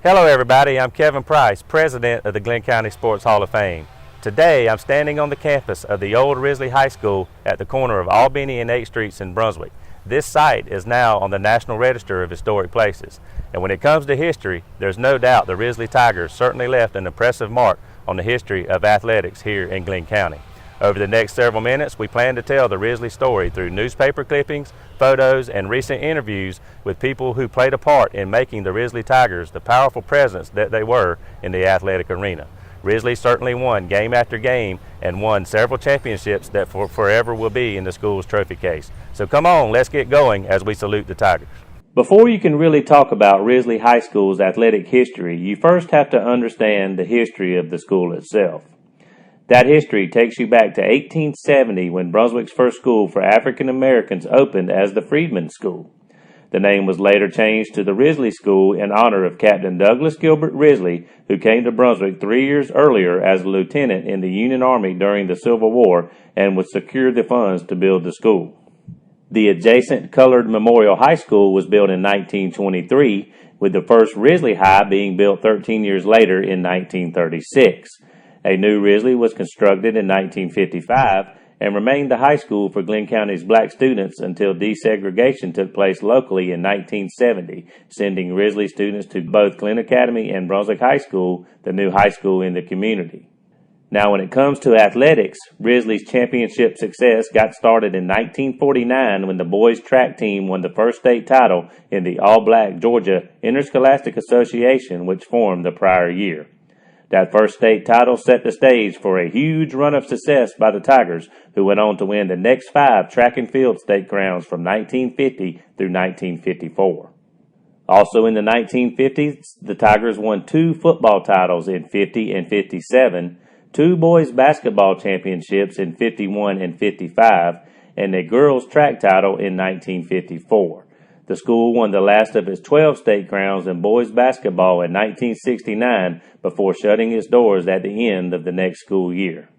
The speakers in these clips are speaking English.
Hello everybody, I'm Kevin Price, President of the Glenn County Sports Hall of Fame. Today I'm standing on the campus of the old Risley High School at the corner of Albany and 8th Streets in Brunswick. This site is now on the National Register of Historic Places. And when it comes to history, there's no doubt the Risley Tigers certainly left an impressive mark on the history of athletics here in Glenn County. Over the next several minutes, we plan to tell the Risley story through newspaper clippings, photos, and recent interviews with people who played a part in making the Risley Tigers the powerful presence that they were in the athletic arena. Risley certainly won game after game and won several championships that forever will be in the school's trophy case. So come on, let's get going as we salute the Tigers. Before you can really talk about Risley High School's athletic history, you first have to understand the history of the school itself. That history takes you back to 1870 when Brunswick's first school for African Americans opened as the Freedmen's School. The name was later changed to the Risley School in honor of Captain Douglas Gilbert Risley, who came to Brunswick 3 years earlier as a lieutenant in the Union Army during the Civil War and would secure the funds to build the school. The adjacent Colored Memorial High School was built in 1923, with the first Risley High being built 13 years later in 1936. A new Risley was constructed in 1955 and remained the high school for Glenn County's black students until desegregation took place locally in 1970, sending Risley students to both Glenn Academy and Brunswick High School, the new high school in the community. Now, when it comes to athletics, Risley's championship success got started in 1949 when the boys' track team won the first state title in the all-black Georgia Interscholastic Association, which formed the prior year. That first state title set the stage for a huge run of success by the Tigers, who went on to win the next 5 track and field state crowns from 1950 through 1954. Also in the 1950s, the Tigers won 2 football titles in 50 and 57, 2 boys basketball championships in 51 and 55, and a girls track title in 1954. The school won the last of its 12 state crowns in boys basketball in 1969 before shutting its doors at the end of the next school year.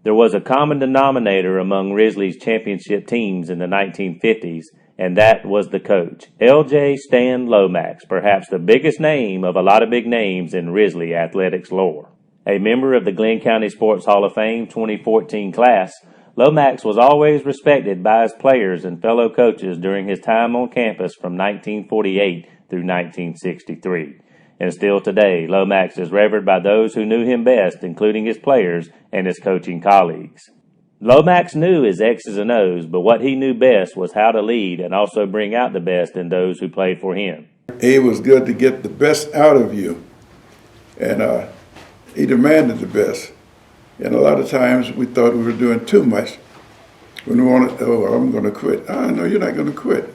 There was a common denominator among Risley's championship teams in the 1950s, and that was the coach, L.J. Stan Lomax, perhaps the biggest name of a lot of big names in Risley athletics lore. A member of the Glenn County Sports Hall of Fame 2014 class, Lomax was always respected by his players and fellow coaches during his time on campus from 1948 through 1963. And still today, Lomax is revered by those who knew him best, including his players and his coaching colleagues. Lomax knew his X's and O's, but what he knew best was how to lead and also bring out the best in those who played for him. He was good to get the best out of you, and he demanded the best. And a lot of times we thought we were doing too much. When we wanted, I'm going to quit. No, you're not going to quit.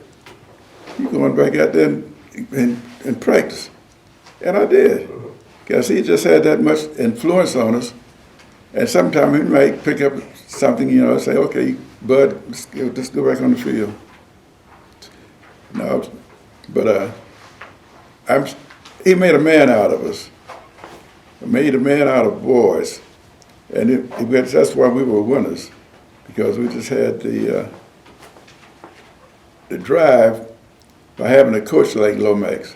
You're going back out there and practice. And I did, because he just had that much influence on us. And sometimes he might pick up something, say, okay, bud, let's go back on the field. No, but he made a man out of us. He made a man out of boys. And that's why we were winners, because we just had the drive by having a coach like Lomax.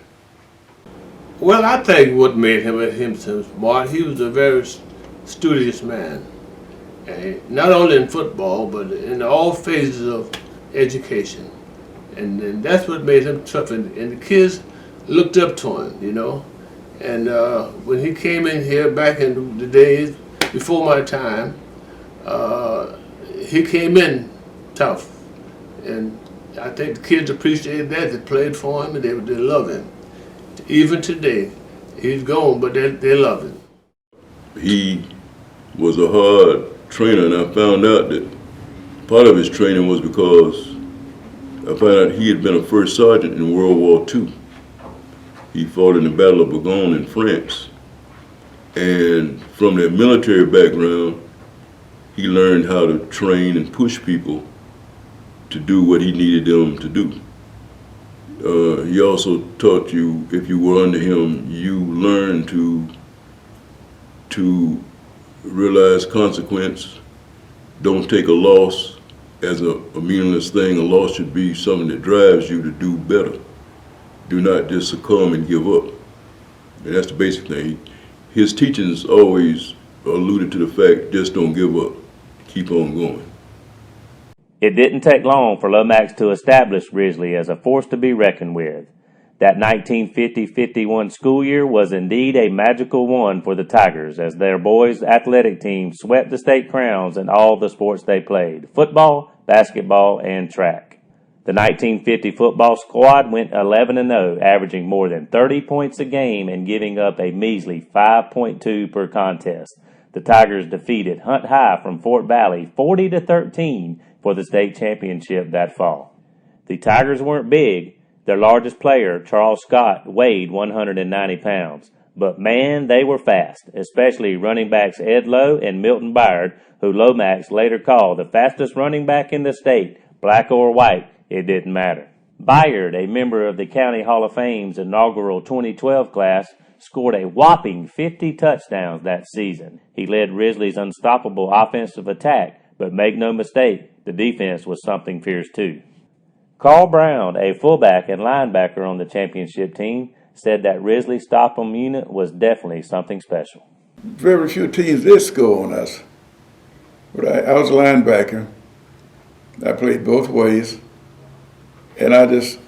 Well, I think what made him smart, he was a very studious man. Not only in football, but in all phases of education. And that's what made him tough. And the kids looked up to him, And when he came in here back in the days, before my time, he came in tough, and I think the kids appreciated that. They played for him, and they love him. Even today, he's gone, but they love him. He was a hard trainer, and I found out that part of his training was because I found out he had been a first sergeant in World War II. He fought in the Battle of Burgoyne in France. And from that military background, he learned how to train and push people to do what he needed them to do. He also taught you, if you were under him, you learned to realize consequence. Don't take a loss as a meaningless thing. A loss should be something that drives you to do better. Do not just succumb and give up. And that's the basic thing. His teachings always alluded to the fact, just don't give up, keep on going. It didn't take long for Lomax to establish Risley as a force to be reckoned with. That 1950-51 school year was indeed a magical one for the Tigers, as their boys' athletic team swept the state crowns in all the sports they played: football, basketball, and track. The 1950 football squad went 11-0, averaging more than 30 points a game and giving up a measly 5.2 per contest. The Tigers defeated Hunt High from Fort Valley 40-13 for the state championship that fall. The Tigers weren't big. Their largest player, Charles Scott, weighed 190 pounds. But man, they were fast, especially running backs Ed Lowe and Milton Byard, who Lomax later called the fastest running back in the state. Black or white, it didn't matter. Byard, a member of the County Hall of Fame's inaugural 2012 class, scored a whopping 50 touchdowns that season. He led Risley's unstoppable offensive attack, but make no mistake, the defense was something fierce too. Carl Brown, a fullback and linebacker on the championship team, said that Risley's stop-'em unit was definitely something special. Very few teams did score on us. But I was a linebacker. I played both ways. And I just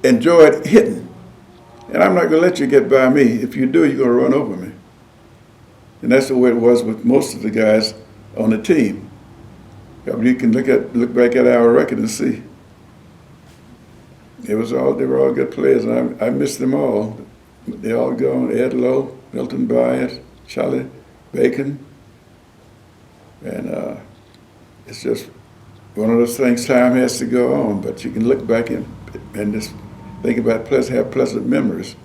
enjoyed hitting. And I'm not going to let you get by me. If you do, you're going to run over me. And that's the way it was with most of the guys on the team. You can look back at our record and see. They were all good players, and I missed them all. They all gone: Ed Lowe, Milton Byard, Charlie Bacon, and it's just one of those things. Time has to go on, but you can look back and just think about have pleasant memories.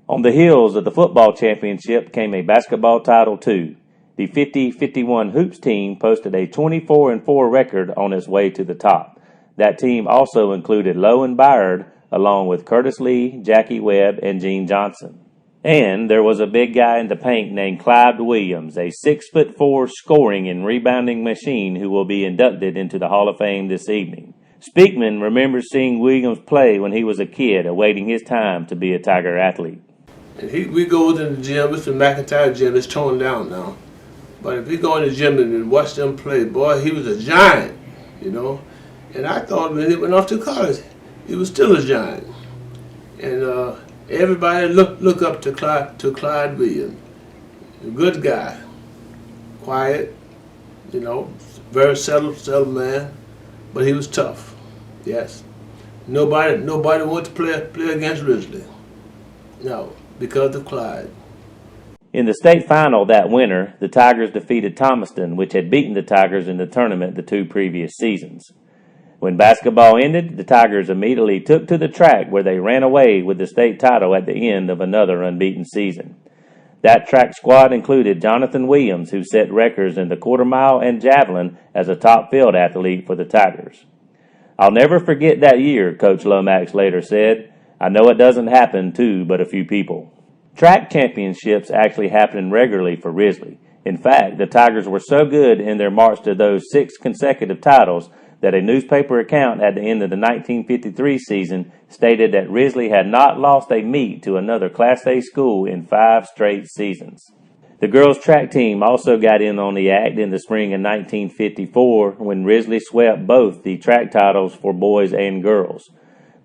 On the heels of the football championship came a basketball title too. The 50-51 Hoops team posted a 24-4 record on its way to the top. That team also included Lowe and Byard, along with Curtis Lee, Jackie Webb, and Gene Johnson. And there was a big guy in the paint named Clyde Williams, a 6'4" scoring and rebounding machine who will be inducted into the Hall of Fame this evening. Speakman remembers seeing Williams play when he was a kid, awaiting his time to be a Tiger athlete. And we go in the gym. Mr. McIntyre gym is torn down now. But if we go in the gym and watch them play, boy, he was a giant, you know. And I thought when he went off to college, he was still a giant. And everybody look up to Clyde Williams. A good guy, quiet, you know, very settled man, but he was tough. Yes. Nobody wanted to play against Risley. No, because of Clyde. In the state final that winter, the Tigers defeated Thomaston, which had beaten the Tigers in the tournament the 2 previous seasons. When basketball ended, the Tigers immediately took to the track where they ran away with the state title at the end of another unbeaten season. That track squad included Jonathan Williams, who set records in the quarter mile and javelin as a top field athlete for the Tigers. "I'll never forget that year," Coach Lomax later said. "I know it doesn't happen to but a few people." Track championships actually happened regularly for Risley. In fact, the Tigers were so good in their march to those 6 consecutive titles that a newspaper account at the end of the 1953 season stated that Risley had not lost a meet to another Class A school in 5 straight seasons. The girls' track team also got in on the act in the spring of 1954 when Risley swept both the track titles for boys and girls.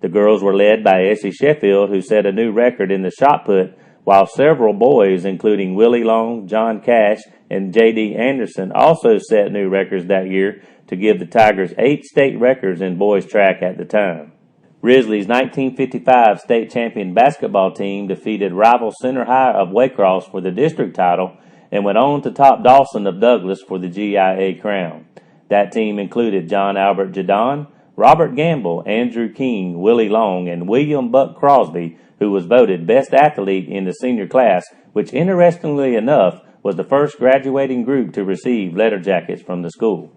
The girls were led by Essie Sheffield, who set a new record in the shot put, while several boys, including Willie Long, John Cash, and J.D. Anderson, also set new records that year to give the Tigers 8 state records in boys track at the time. Risley's 1955 state champion basketball team defeated rival Center High of Waycross for the district title and went on to top Dawson of Douglas for the GIA crown. That team included John Albert Jadon, Robert Gamble, Andrew King, Willie Long, and William Buck Crosby, who was voted best athlete in the senior class, which interestingly enough was the first graduating group to receive letter jackets from the school.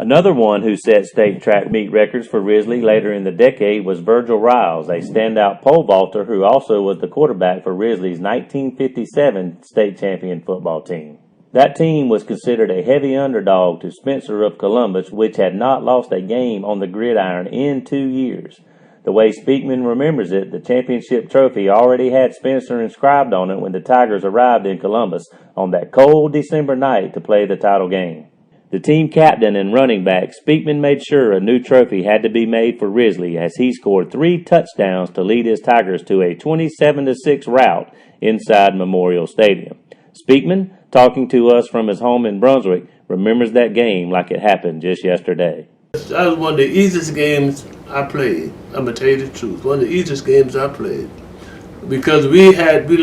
Another one who set state track meet records for Risley later in the decade was Virgil Riles, a standout pole vaulter who also was the quarterback for Risley's 1957 state champion football team. That team was considered a heavy underdog to Spencer of Columbus, which had not lost a game on the gridiron in 2 years. The way Speakman remembers it, the championship trophy already had Spencer inscribed on it when the Tigers arrived in Columbus on that cold December night to play the title game. The team captain and running back, Speakman made sure a new trophy had to be made for Risley as he scored 3 touchdowns to lead his Tigers to a 27-6 rout inside Memorial Stadium. Speakman, talking to us from his home in Brunswick, remembers that game like it happened just yesterday. That was one of the easiest games I played. I'm gonna tell you the truth. One of the easiest games I played because we played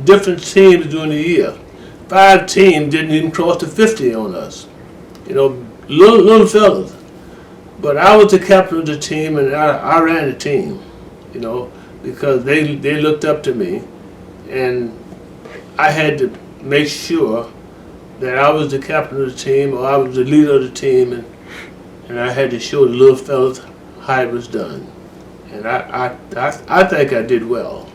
different teams during the year. 5 teams didn't even cross the 50 on us. You know, little fellas. But I was the captain of the team, and I ran the team. You know, because they looked up to me, and I had to make sure that I was the captain of the team or I was the leader of the team, and I had to show the little fellas how it was done. And I think I did well.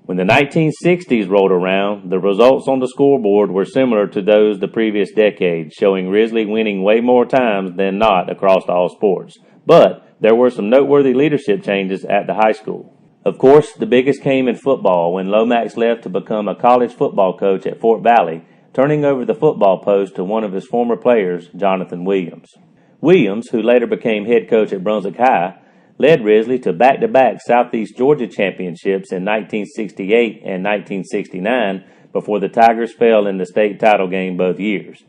When the 1960s rolled around, the results on the scoreboard were similar to those the previous decade, showing Risley winning way more times than not across all sports. But there were some noteworthy leadership changes at the high school. Of course, the biggest came in football when Lomax left to become a college football coach at Fort Valley, turning over the football post to one of his former players, Jonathan Williams. Williams, who later became head coach at Brunswick High, led Risley to back-to-back Southeast Georgia championships in 1968 and 1969 before the Tigers fell in the state title game both years.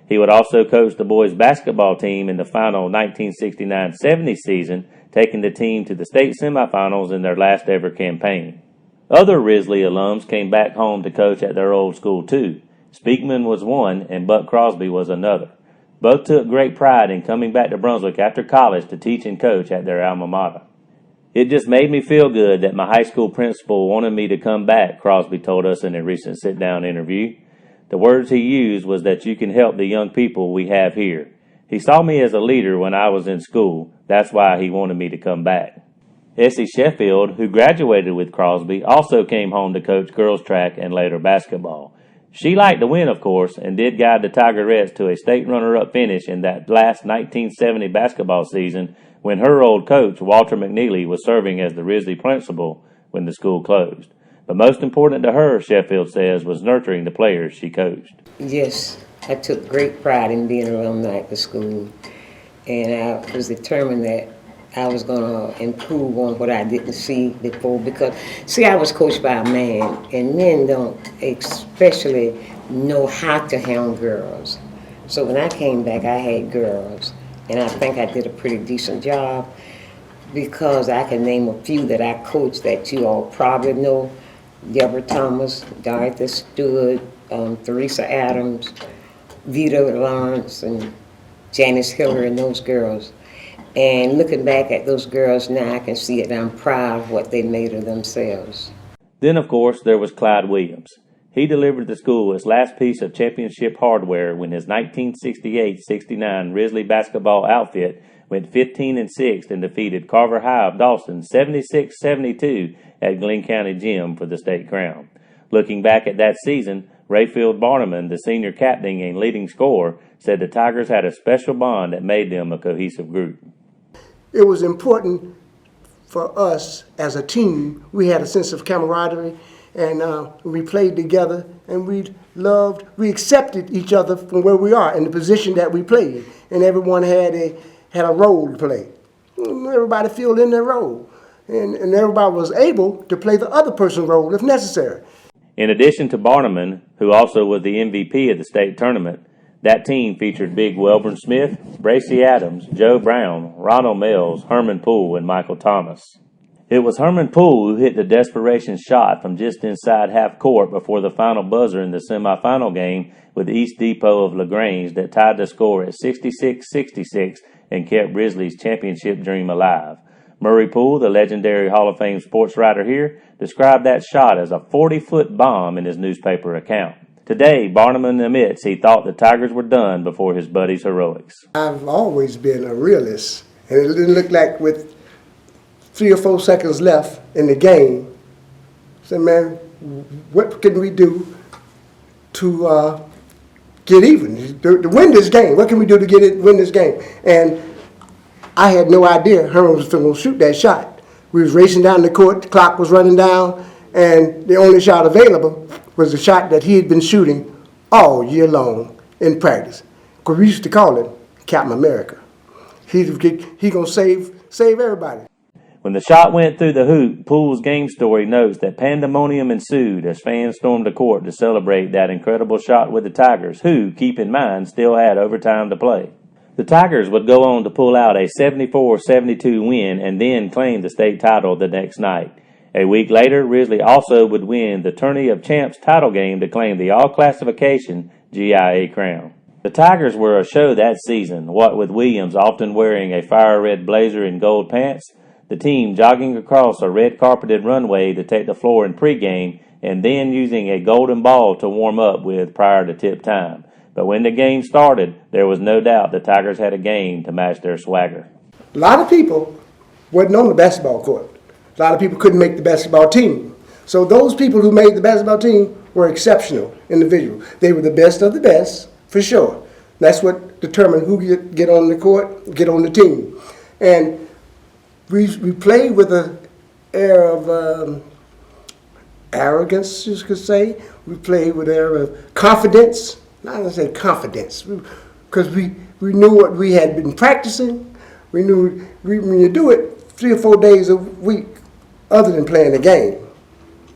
He would also coach the boys basketball team in the final 1969-70 season, taking the team to the state semifinals in their last ever campaign. Other Risley alums came back home to coach at their old school too. Speakman was one and Buck Crosby was another. Both took great pride in coming back to Brunswick after college to teach and coach at their alma mater. It just made me feel good that my high school principal wanted me to come back, Crosby told us in a recent sit-down interview. The words he used was that you can help the young people we have here. He saw me as a leader when I was in school. That's why he wanted me to come back. Essie Sheffield, who graduated with Crosby, also came home to coach girls track and later basketball. She liked to win, of course, and did guide the Tigerettes to a state runner-up finish in that last 1970 basketball season when her old coach, Walter McNeely, was serving as the Risley principal when the school closed. But most important to her, Sheffield says, was nurturing the players she coached. Yes, I took great pride in being an alumni at the school, and I was determined that I was going to improve on what I didn't see before because, see, I was coached by a man, and men don't especially know how to handle girls. So when I came back, I had girls, and I think I did a pretty decent job because I can name a few that I coached that you all probably know. Deborah Thomas, Dorothy Stewart, Theresa Adams, Vita Lawrence, and Janice Hiller, and those girls. And looking back at those girls now, I can see it. I'm proud of what they made of themselves. Then, of course, there was Clyde Williams. He delivered the school its last piece of championship hardware when his 1968-69 Risley basketball outfit went 15-6 and defeated Carver High of Dawson 76-72 at Glenn County Gym for the state crown. Looking back at that season, Rayfield Barneman, the senior captain and leading scorer, said the Tigers had a special bond that made them a cohesive group. It was important for us as a team. We had a sense of camaraderie, and we played together, and we accepted each other from where we are in the position that we played, and everyone had a role to play. Everybody filled in their role, and everybody was able to play the other person's role if necessary. In addition to Barneman, who also was the MVP of the state tournament, that team featured Big Welburn Smith, Bracy Adams, Joe Brown, Ronald Mills, Herman Poole, and Michael Thomas. It was Herman Poole who hit the desperation shot from just inside half court before the final buzzer in the semifinal game with East Depot of LaGrange that tied the score at 66-66 and kept Risley's championship dream alive. Murray Poole, the legendary Hall of Fame sports writer here, described that shot as a 40-foot bomb in his newspaper account. Today, Barneman admits he thought the Tigers were done before his buddy's heroics. I've always been a realist, and it didn't look like with 3 or 4 seconds left in the game, I said, man, what can we do to get even, to win this game? What can we do to win this game? And I had no idea Herman was going to shoot that shot. We was racing down the court, the clock was running down, and the only shot available was the shot that he had been shooting all year long in practice. Because we used to call him Captain America. He gonna save everybody. When the shot went through the hoop, Poole's game story notes that pandemonium ensued as fans stormed the court to celebrate that incredible shot with the Tigers, who, keep in mind, still had overtime to play. The Tigers would go on to pull out a 74-72 win and then claim the state title the next night. A week later, Risley also would win the Tourney of Champs title game to claim the all-classification GIA crown. The Tigers were a show that season, what with Williams often wearing a fire-red blazer and gold pants, the team jogging across a red-carpeted runway to take the floor in pregame, and then using a golden ball to warm up with prior to tip time. But when the game started, there was no doubt the Tigers had a game to match their swagger. A lot of people wasn't on the basketball court. A lot of people couldn't make the basketball team. So those people who made the basketball team were exceptional individuals. They were the best of the best, for sure. That's what determined who get on the court, get on the team. And we played with an air of arrogance, you could say. We played with an air of confidence. Not going to say confidence, because we knew what we had been practicing. We knew when you do it 3 or 4 days a week, other than playing the game.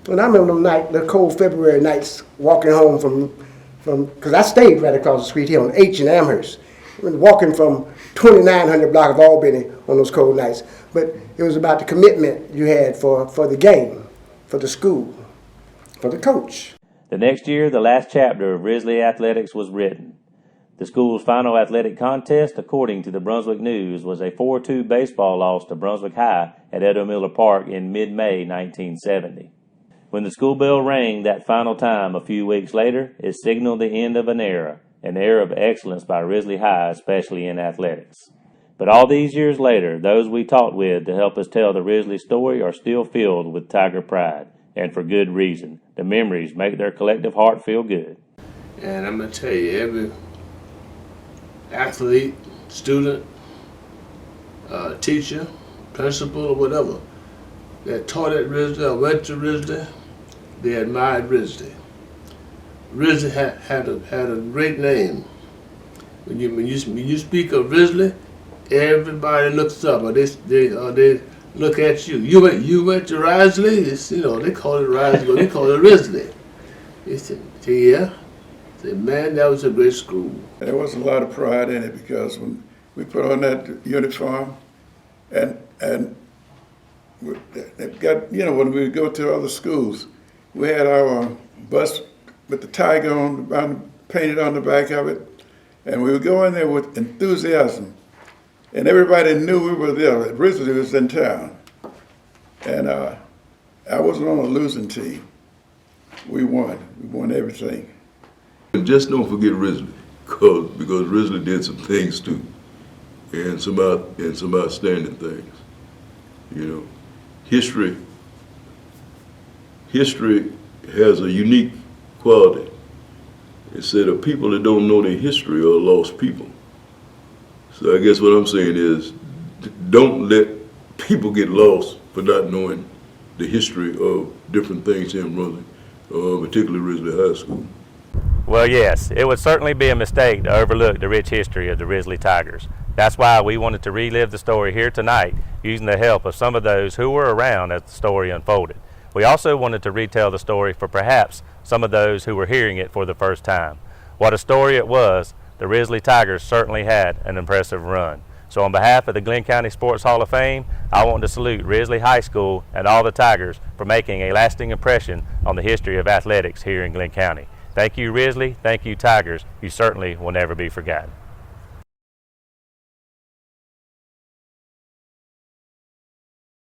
And I remember the cold February nights, walking home from because I stayed right across the street here on H and Amherst, walking from 2900 block of Albany on those cold nights. But it was about the commitment you had for the game, for the school, for the coach. The next year, the last chapter of Risley Athletics was written. The school's final athletic contest, according to the Brunswick News, was a 4-2 baseball loss to Brunswick High at Edo Miller Park in mid-May 1970. When the school bell rang that final time a few weeks later, it signaled the end of an era of excellence by Risley High, especially in athletics. But all these years later, those we talked with to help us tell the Risley story are still filled with Tiger pride, and for good reason. The memories make their collective heart feel good. And I'm going to tell you, every athlete, student, teacher, principal, or whatever that taught at Risley or went to Risley, they admired Risley. Risley had a great name. When you speak of Risley, everybody looks up, or they look at you. You went to Risley? They call it Risley, but we call it Risley. He said, yeah. I said, man, that was a great school. There was a lot of pride in it because when we put on that uniform and they've got, when we go to other schools, we had our bus with the tiger painted on the back of it, and we would go in there with enthusiasm. And everybody knew we were there. Risley was in town. And I wasn't on a losing team. We won. We won everything. And just don't forget Risley, because Risley did some things too, and some outstanding things. History has a unique quality. It said that people that don't know their history are lost people. So I guess what I'm saying is, don't let people get lost for not knowing the history of different things here in Brunswick, particularly Risley High School. Well, yes, it would certainly be a mistake to overlook the rich history of the Risley Tigers. That's why we wanted to relive the story here tonight using the help of some of those who were around as the story unfolded. We also wanted to retell the story for perhaps some of those who were hearing it for the first time. What a story it was. The Risley Tigers certainly had an impressive run. So on behalf of the Glenn County Sports Hall of Fame, I want to salute Risley High School and all the Tigers for making a lasting impression on the history of athletics here in Glenn County. Thank you, Risley. Thank you, Tigers. You certainly will never be forgotten.